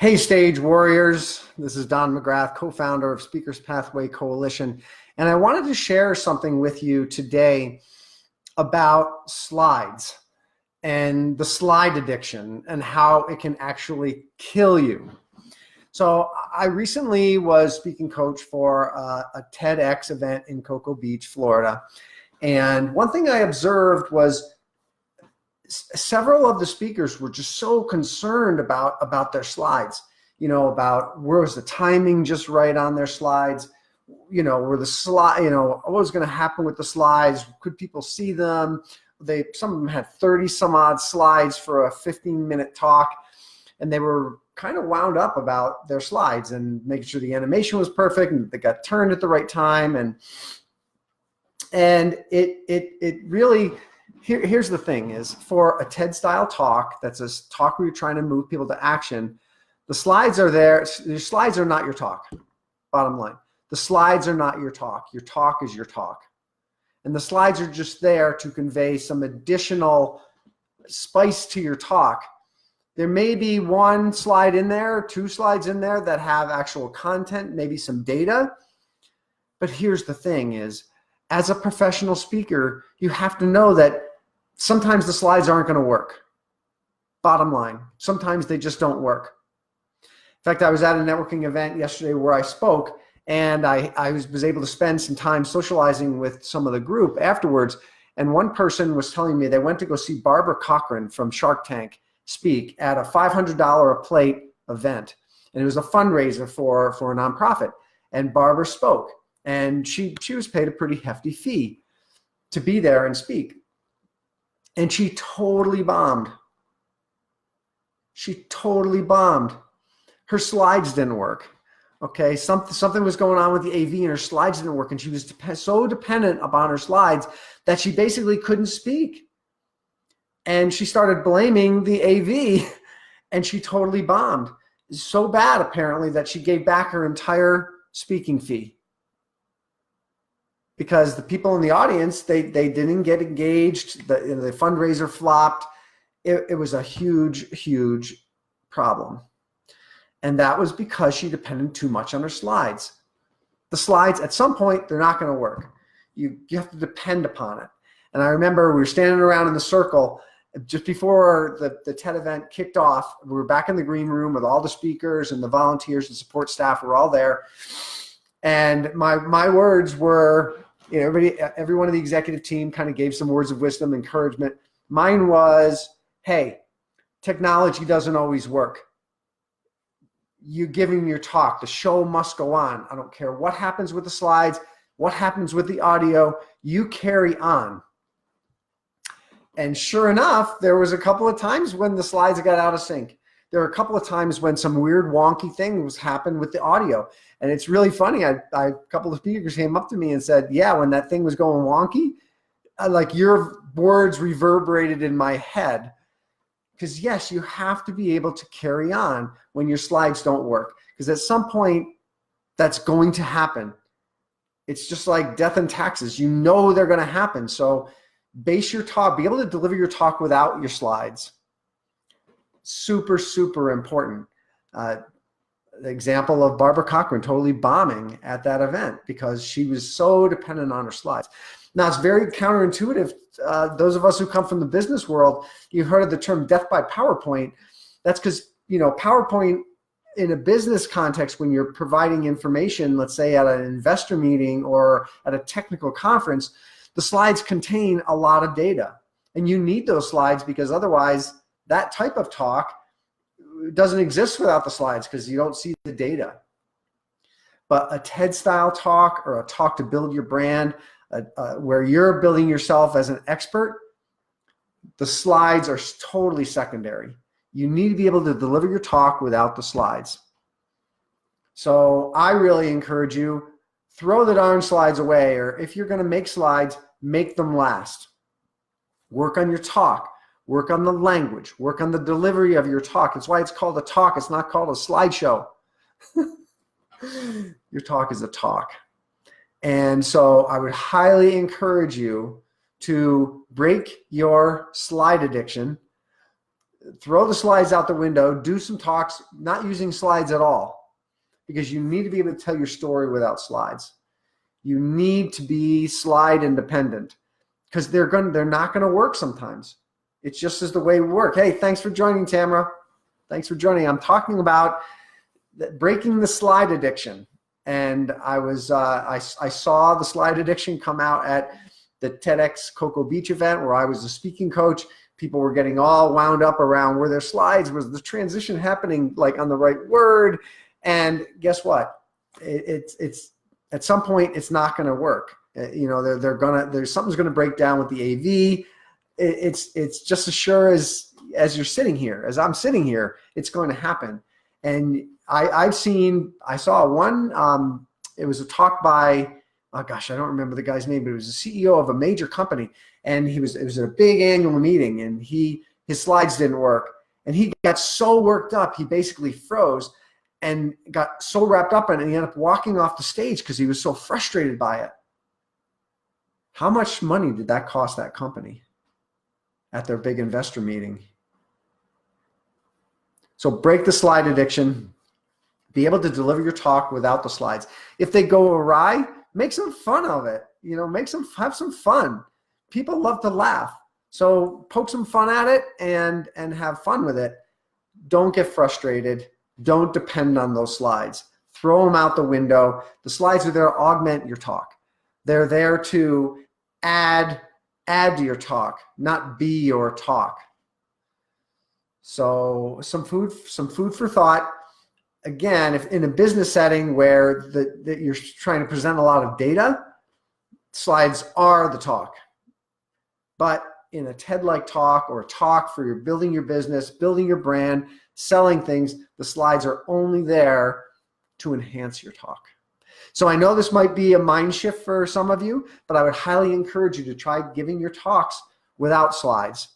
Hey, stage warriors. This is Don McGrath, co-founder of Speakers Pathway Coalition. And I wanted to share something with you today about slides and the slide addiction and how it can actually kill you. So I recently was speaking coach for a TEDx event in Cocoa Beach, Florida. And one thing I observed was several of the speakers were just so concerned about their slides, about was the timing just right on their slides, were the slide, what was going to happen with the slides, could people see them? Some of them had 30 some odd slides for a 15-minute talk, and they were kind of wound up about their slides and making sure the animation was perfect and they got turned at the right time. And it really, here's the thing is, for a TED style talk, that's a talk where you're trying to move people to action, the slides are there. Your slides are not your talk, bottom line. The slides are not your talk. Your talk is your talk. And the slides are just there to convey some additional spice to your talk. There may be one slide in there, two slides in there that have actual content, maybe some data. But here's the thing is, as a professional speaker, you have to know that sometimes the slides aren't going to work. Bottom line, sometimes they just don't work. In fact, I was at a networking event yesterday where I spoke, and I was able to spend some time socializing with some of the group afterwards. And one person was telling me they went to go see Barbara Cochran from Shark Tank speak at a $500 a plate event. And it was a fundraiser for a nonprofit. And Barbara spoke. And she was paid a pretty hefty fee to be there and speak. And she totally bombed. She totally bombed. Her slides didn't work. Okay, something was going on with the AV and her slides didn't work. And she was so dependent upon her slides that she basically couldn't speak. And she started blaming the AV and she totally bombed. So bad, apparently, that she gave back her entire speaking fee. Because the people in the audience, they didn't get engaged, the fundraiser flopped. It was a huge, huge problem. And that was because she depended too much on her slides. The slides, at some point, they're not going to work. You have to depend upon it. And I remember we were standing around in the circle just before the TED event kicked off. We were back in the green room with all the speakers and the volunteers and support staff were all there. And my words were, every one of the executive team kind of gave some words of wisdom, encouragement. Mine was, hey, technology doesn't always work. You're giving your talk. The show must go on. I don't care what happens with the slides, what happens with the audio, you carry on. And sure enough, there was a couple of times when the slides got out of sync. There were a couple of times when some weird wonky things happened with the audio. And it's really funny. A couple of speakers came up to me and said, yeah, when that thing was going wonky, like your words reverberated in my head. Because yes, you have to be able to carry on when your slides don't work. Because at some point, that's going to happen. It's just like death and taxes. You know they're going to happen. So base your talk, be able to deliver your talk without your slides. Super, super important. The example of Barbara Cochran totally bombing at that event because she was so dependent on her slides. Now, it's very counterintuitive. Those of us who come from the business world, you've heard of the term death by PowerPoint. That's because, PowerPoint in a business context, when you're providing information, let's say at an investor meeting or at a technical conference, the slides contain a lot of data. And you need those slides because otherwise that type of talk doesn't exist without the slides because you don't see the data. But a TED style talk or a talk to build your brand, where you're building yourself as an expert, the slides are totally secondary. You need to be able to deliver your talk without the slides. So I really encourage you, throw the darn slides away, or if you're going to make slides, make them last. Work on your talk. Work on the language. Work on the delivery of your talk. That's why it's called a talk. It's not called a slideshow. Your talk is a talk. And so I would highly encourage you to break your slide addiction. throw the slides out the window, do some talks, not using slides at all, because you need to be able to tell your story without slides. You need to be slide independent, because they're not going to work sometimes. It's just as the way we work. Hey, thanks for joining, Tamara. Thanks for joining. I'm talking about breaking the slide addiction. And I saw the slide addiction come out at the TEDx Cocoa Beach event, where I was a speaking coach. People were getting all wound up around, were their slides, was the transition happening like on the right word? And guess what? It's at some point it's not going to work. You know, there's something's going to break down with the AV. It's just as sure as you're sitting here, as I'm sitting here, it's going to happen. And I saw one, it was a talk by, oh gosh, I don't remember the guy's name, but it was the CEO of a major company. And it was at a big annual meeting, and his slides didn't work. And he got so worked up, he basically froze and got so wrapped up in it, and he ended up walking off the stage because he was so frustrated by it. How much money did that cost that company at their big investor meeting? So break the slide addiction. Be able to deliver your talk without the slides. If they go awry, make some fun of it. You know, have some fun. People love to laugh. So poke some fun at it and have fun with it. Don't get frustrated. Don't depend on those slides. Throw them out the window. The slides are there to augment your talk. They're there to add to your talk, not be your talk. So some food for thought. Again, if in a business setting where that you're trying to present a lot of data, slides are the talk. But in a TED-like talk or a talk for your building your business, building your brand, selling things, the slides are only there to enhance your talk. So I know this might be a mind shift for some of you, but I would highly encourage you to try giving your talks without slides.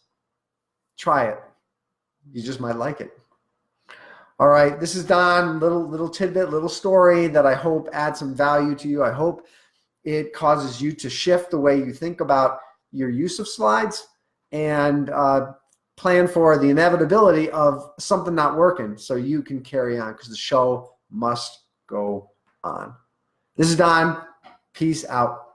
Try it. You just might like it. All right, this is Don, little tidbit, little story that I hope adds some value to you. I hope it causes you to shift the way you think about your use of slides and plan for the inevitability of something not working so you can carry on, because the show must go on. This is Don. Peace out.